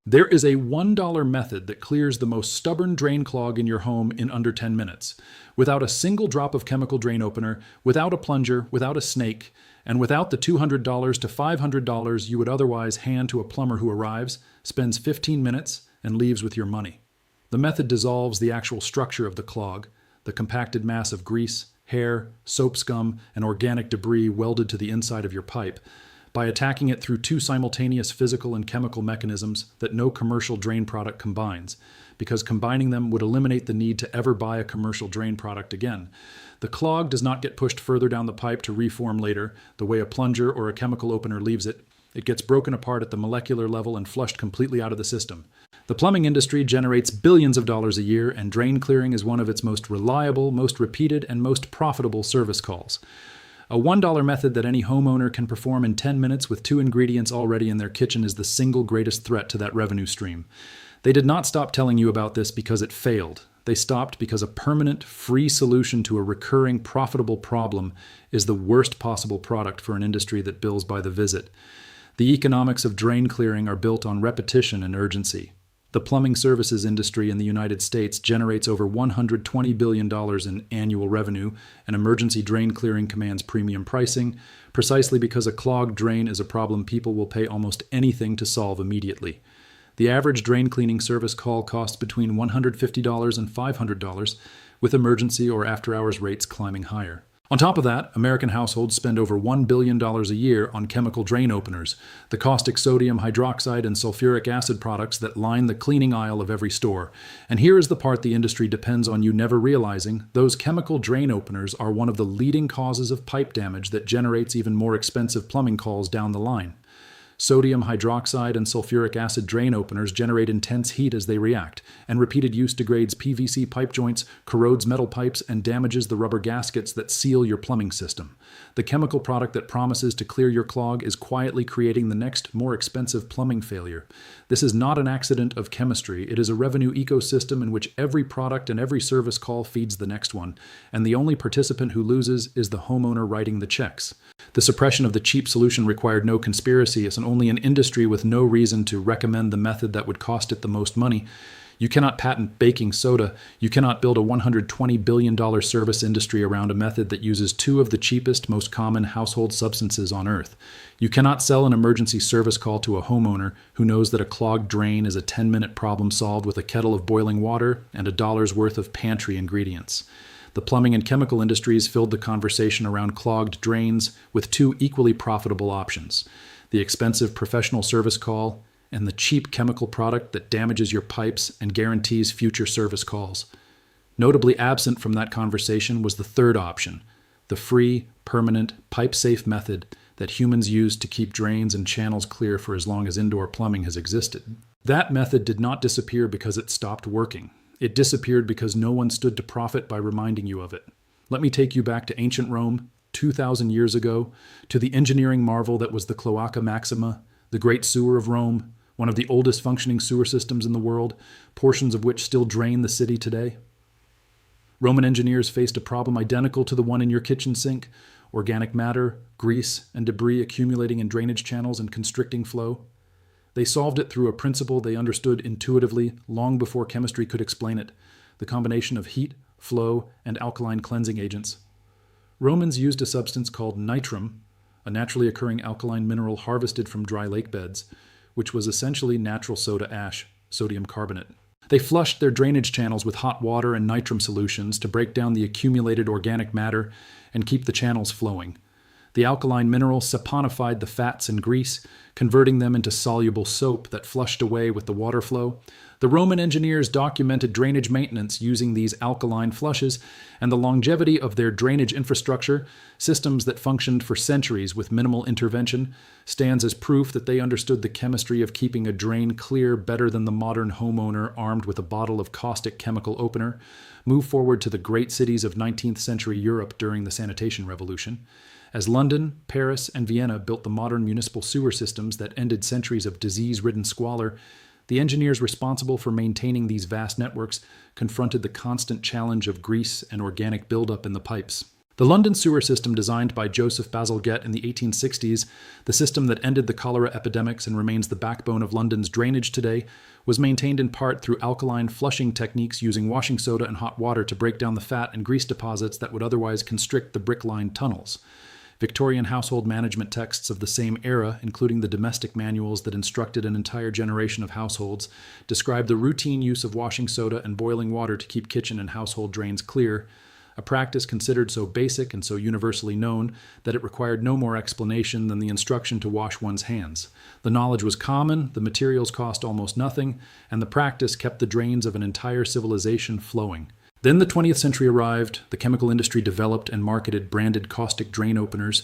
There is a $1 method that clears the most stubborn drain clog in your home in under 10 minutes, without a single drop of chemical drain opener, without a plunger, without a snake, and without the $200 to $500 you would otherwise hand to a plumber who arrives, spends 15 minutes, and leaves with your money. The method dissolves the actual structure of the clog, the compacted mass of grease, hair, soap scum, and organic debris welded to the inside of your pipe, by attacking it through two simultaneous physical and chemical mechanisms that no commercial drain product combines, because combining them would eliminate the need to ever buy a commercial drain product again. The clog does not get pushed further down the pipe to reform later, the way a plunger or a chemical opener leaves it. It gets broken apart at the molecular level and flushed completely out of the system. The plumbing industry generates billions of dollars a year, and drain clearing is one of its most reliable, most repeated, and most profitable service calls. A $1 method that any homeowner can perform in 10 minutes with 2 ingredients already in their kitchen is the single greatest threat to that revenue stream. They did not stop telling you about this because it failed. They stopped because a permanent, free solution to a recurring, profitable problem is the worst possible product for an industry that bills by the visit. The economics of drain clearing are built on repetition and urgency. The plumbing services industry in the United States generates over $120 billion in annual revenue, and emergency drain clearing commands premium pricing, precisely because a clogged drain is a problem people will pay almost anything to solve immediately. The average drain cleaning service call costs between $150 and $500, with emergency or after-hours rates climbing higher. On top of that, American households spend over $1 billion a year on chemical drain openers, the caustic sodium hydroxide and sulfuric acid products that line the cleaning aisle of every store. And here is the part the industry depends on you never realizing: those chemical drain openers are one of the leading causes of pipe damage that generates even more expensive plumbing calls down the line. Sodium hydroxide and sulfuric acid drain openers generate intense heat as they react, and repeated use degrades PVC pipe joints, corrodes metal pipes, and damages the rubber gaskets that seal your plumbing system. The chemical product that promises to clear your clog is quietly creating the next, more expensive plumbing failure. This is not an accident of chemistry. It is a revenue ecosystem in which every product and every service call feeds the next one, and the only participant who loses is the homeowner writing the checks. The suppression of the cheap solution required no conspiracy, as only an industry with no reason to recommend the method that would cost it the most money. You cannot patent baking soda. You cannot build a $120 billion service industry around a method that uses 2 of the cheapest, most common household substances on Earth. You cannot sell an emergency service call to a homeowner who knows that a clogged drain is a 10-minute problem solved with a kettle of boiling water and a dollar's worth of pantry ingredients. The plumbing and chemical industries filled the conversation around clogged drains with 2 equally profitable options: the expensive professional service call and the cheap chemical product that damages your pipes and guarantees future service calls. Notably absent from that conversation was the third option: the free, permanent, pipe-safe method that humans used to keep drains and channels clear for as long as indoor plumbing has existed. That method did not disappear because it stopped working. It disappeared because no one stood to profit by reminding you of it. Let me take you back to ancient Rome, 2,000 years ago, to the engineering marvel that was the Cloaca Maxima, the Great Sewer of Rome, one of the oldest functioning sewer systems in the world, portions of which still drain the city today. Roman engineers faced a problem identical to the one in your kitchen sink: organic matter, grease, and debris accumulating in drainage channels and constricting flow. They solved it through a principle they understood intuitively long before chemistry could explain it: the combination of heat, flow, and alkaline cleansing agents. Romans used a substance called nitrum, a naturally occurring alkaline mineral harvested from dry lake beds, which was essentially natural soda ash, sodium carbonate. They flushed their drainage channels with hot water and nitrum solutions to break down the accumulated organic matter and keep the channels flowing. The alkaline mineral saponified the fats and grease, converting them into soluble soap that flushed away with the water flow. The Roman engineers documented drainage maintenance using these alkaline flushes, and the longevity of their drainage infrastructure, systems that functioned for centuries with minimal intervention, stands as proof that they understood the chemistry of keeping a drain clear better than the modern homeowner armed with a bottle of caustic chemical opener. Move forward to the great cities of 19th century Europe during the sanitation revolution. As London, Paris, and Vienna built the modern municipal sewer systems that ended centuries of disease-ridden squalor, the engineers responsible for maintaining these vast networks confronted the constant challenge of grease and organic buildup in the pipes. The London sewer system, designed by Joseph Bazalgette in the 1860s, the system that ended the cholera epidemics and remains the backbone of London's drainage today, was maintained in part through alkaline flushing techniques using washing soda and hot water to break down the fat and grease deposits that would otherwise constrict the brick-lined tunnels. Victorian household management texts of the same era, including the domestic manuals that instructed an entire generation of households, describe the routine use of washing soda and boiling water to keep kitchen and household drains clear, a practice considered so basic and so universally known that it required no more explanation than the instruction to wash one's hands. The knowledge was common, the materials cost almost nothing, and the practice kept the drains of an entire civilization flowing. Then the 20th century arrived, the chemical industry developed and marketed branded caustic drain openers,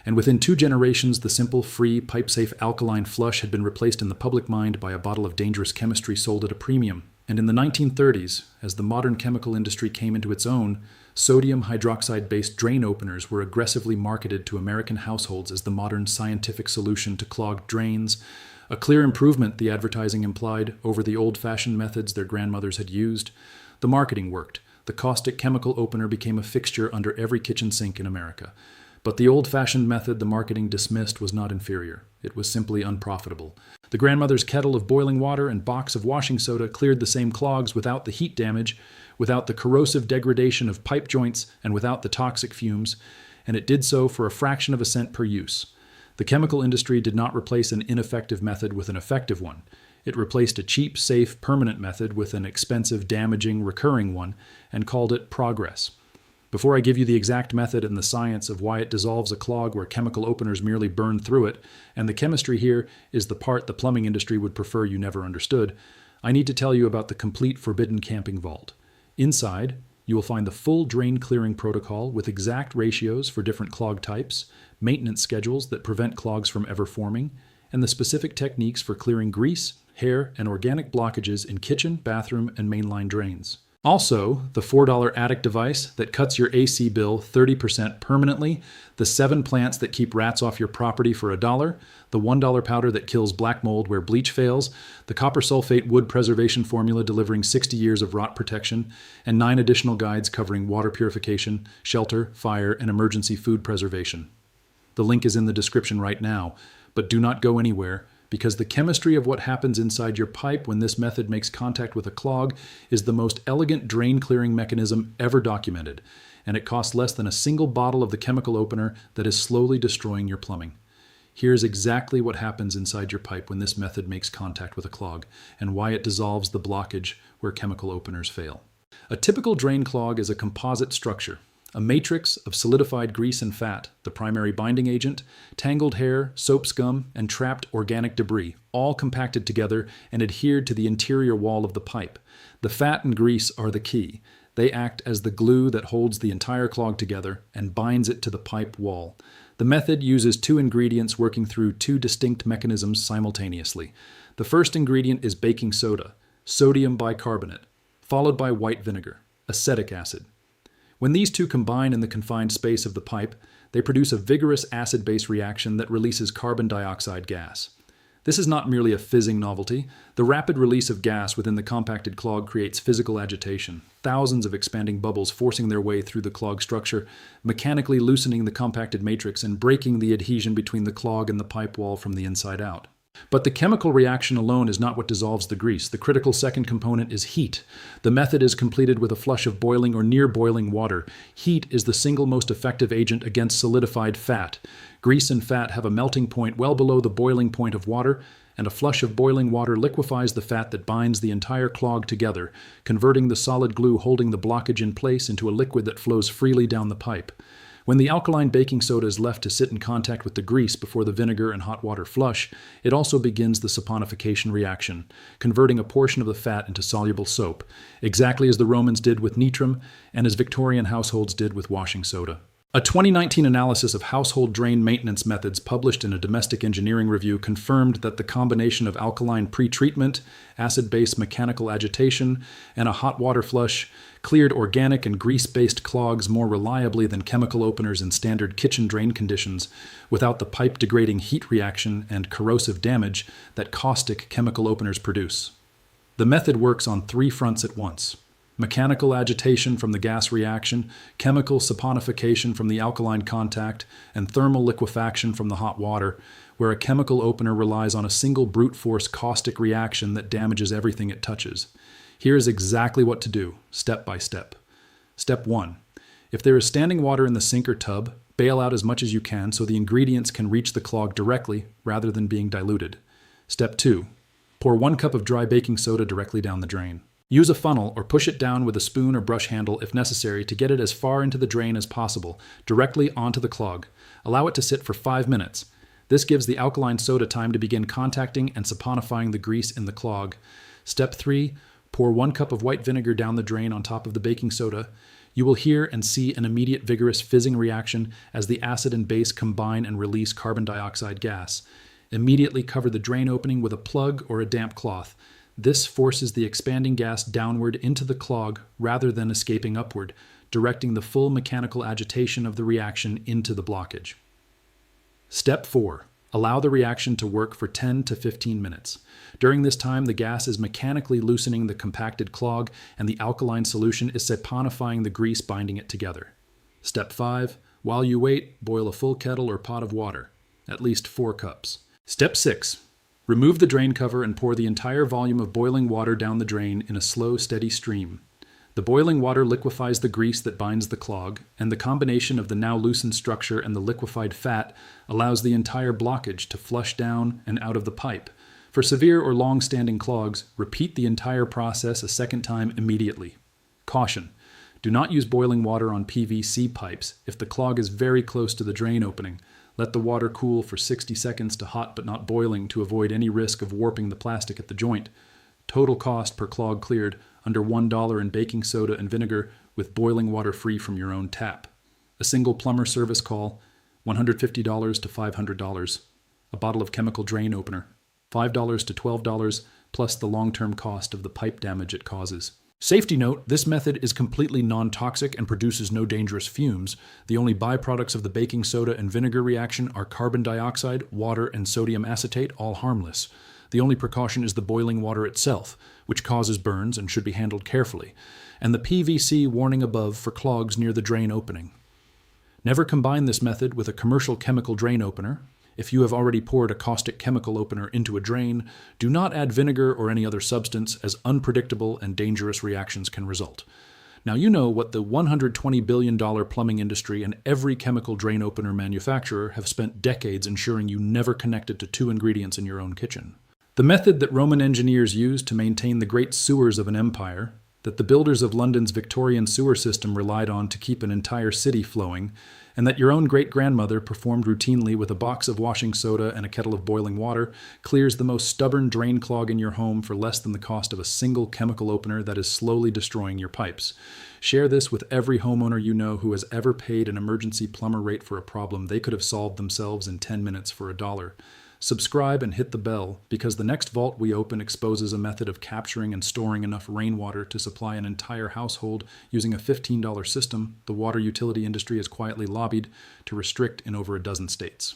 and within 2 generations the simple, free, pipe-safe alkaline flush had been replaced in the public mind by a bottle of dangerous chemistry sold at a premium. And in the 1930s, as the modern chemical industry came into its own, sodium hydroxide-based drain openers were aggressively marketed to American households as the modern scientific solution to clogged drains, a clear improvement, the advertising implied, over the old-fashioned methods their grandmothers had used. The marketing worked. The caustic chemical opener became a fixture under every kitchen sink in America. But the old-fashioned method the marketing dismissed was not inferior. It was simply unprofitable. The grandmother's kettle of boiling water and box of washing soda cleared the same clogs without the heat damage, without the corrosive degradation of pipe joints, and without the toxic fumes, and it did so for a fraction of a cent per use. The chemical industry did not replace an ineffective method with an effective one. It replaced a cheap, safe, permanent method with an expensive, damaging, recurring one, and called it progress. Before I give you the exact method and the science of why it dissolves a clog where chemical openers merely burn through it, and the chemistry here is the part the plumbing industry would prefer you never understood, I need to tell you about the complete forbidden camping vault. Inside, you will find the full drain clearing protocol with exact ratios for different clog types, maintenance schedules that prevent clogs from ever forming, and the specific techniques for clearing grease, hair, and organic blockages in kitchen, bathroom, and mainline drains. Also, the $4 attic device that cuts your AC bill 30% permanently, the 7 plants that keep rats off your property for $1, the $1 powder that kills black mold where bleach fails, the copper sulfate wood preservation formula delivering 60 years of rot protection, and 9 additional guides covering water purification, shelter, fire, and emergency food preservation. The link is in the description right now, but do not go anywhere, because the chemistry of what happens inside your pipe when this method makes contact with a clog is the most elegant drain clearing mechanism ever documented, and it costs less than a single bottle of the chemical opener that is slowly destroying your plumbing. Here's exactly what happens inside your pipe when this method makes contact with a clog, and why it dissolves the blockage where chemical openers fail. A typical drain clog is a composite structure. A matrix of solidified grease and fat, the primary binding agent, tangled hair, soap scum, and trapped organic debris, all compacted together and adhered to the interior wall of the pipe. The fat and grease are the key. They act as the glue that holds the entire clog together and binds it to the pipe wall. The method uses 2 ingredients working through 2 distinct mechanisms simultaneously. The first ingredient is baking soda, sodium bicarbonate, followed by white vinegar, acetic acid. When these 2 combine in the confined space of the pipe, they produce a vigorous acid-base reaction that releases carbon dioxide gas. This is not merely a fizzing novelty. The rapid release of gas within the compacted clog creates physical agitation, thousands of expanding bubbles forcing their way through the clog structure, mechanically loosening the compacted matrix and breaking the adhesion between the clog and the pipe wall from the inside out. But the chemical reaction alone is not what dissolves the grease. The critical second component is heat. The method is completed with a flush of boiling or near boiling water. Heat is the single most effective agent against solidified fat. Grease and fat have a melting point well below the boiling point of water, and a flush of boiling water liquefies the fat that binds the entire clog together, converting the solid glue holding the blockage in place into a liquid that flows freely down the pipe. When the alkaline baking soda is left to sit in contact with the grease before the vinegar and hot water flush, it also begins the saponification reaction, converting a portion of the fat into soluble soap, exactly as the Romans did with nitrum and as Victorian households did with washing soda. A 2019 analysis of household drain maintenance methods published in a domestic engineering review confirmed that the combination of alkaline pretreatment, acid-base mechanical agitation, and a hot water flush cleared organic and grease-based clogs more reliably than chemical openers in standard kitchen drain conditions, without the pipe-degrading heat reaction and corrosive damage that caustic chemical openers produce. The method works on 3 fronts at once. mechanical agitation from the gas reaction, chemical saponification from the alkaline contact, and thermal liquefaction from the hot water, where a chemical opener relies on a single brute force caustic reaction that damages everything it touches. Here's exactly what to do, step by step. Step 1. If there is standing water in the sink or tub, bail out as much as you can so the ingredients can reach the clog directly rather than being diluted. Step 2. Pour 1 cup of dry baking soda directly down the drain. Use a funnel or push it down with a spoon or brush handle if necessary to get it as far into the drain as possible, directly onto the clog. Allow it to sit for 5 minutes. This gives the alkaline soda time to begin contacting and saponifying the grease in the clog. Step 3. Pour 1 cup of white vinegar down the drain on top of the baking soda. You will hear and see an immediate vigorous fizzing reaction as the acid and base combine and release carbon dioxide gas. Immediately cover the drain opening with a plug or a damp cloth. This forces the expanding gas downward into the clog rather than escaping upward, directing the full mechanical agitation of the reaction into the blockage. Step 4. Allow the reaction to work for 10 to 15 minutes. During this time, the gas is mechanically loosening the compacted clog, and the alkaline solution is saponifying the grease binding it together. Step 5. While you wait, boil a full kettle or pot of water, at least 4 cups. Step 6. Remove the drain cover and pour the entire volume of boiling water down the drain in a slow, steady stream. The boiling water liquefies the grease that binds the clog, and the combination of the now loosened structure and the liquefied fat allows the entire blockage to flush down and out of the pipe. For severe or long-standing clogs, repeat the entire process a second time immediately. Caution: do not use boiling water on PVC pipes if the clog is very close to the drain opening. Let the water cool for 60 seconds to hot but not boiling to avoid any risk of warping the plastic at the joint. Total cost per clog cleared, under $1 in baking soda and vinegar with boiling water free from your own tap. A single plumber service call, $150 to $500. A bottle of chemical drain opener, $5 to $12, plus the long-term cost of the pipe damage it causes. Safety note: this method is completely non-toxic and produces no dangerous fumes. The only byproducts of the baking soda and vinegar reaction are carbon dioxide, water, and sodium acetate, all harmless. The only precaution is the boiling water itself, which causes burns and should be handled carefully, and the PVC warning above for clogs near the drain opening. Never combine this method with a commercial chemical drain opener. If you have already poured a caustic chemical opener into a drain, do not add vinegar or any other substance, as unpredictable and dangerous reactions can result. Now you know what the $120 billion plumbing industry and every chemical drain opener manufacturer have spent decades ensuring you never connected to 2 ingredients in your own kitchen. The method that Roman engineers used to maintain the great sewers of an empire, that the builders of London's Victorian sewer system relied on to keep an entire city flowing, and that your own great-grandmother performed routinely with a box of washing soda and a kettle of boiling water, clears the most stubborn drain clog in your home for less than the cost of a single chemical opener that is slowly destroying your pipes. Share this with every homeowner you know who has ever paid an emergency plumber rate for a problem they could have solved themselves in 10 minutes for $1. Subscribe and hit the bell, because the next vault we open exposes a method of capturing and storing enough rainwater to supply an entire household using a $15 system the water utility industry has quietly lobbied to restrict in over a dozen states.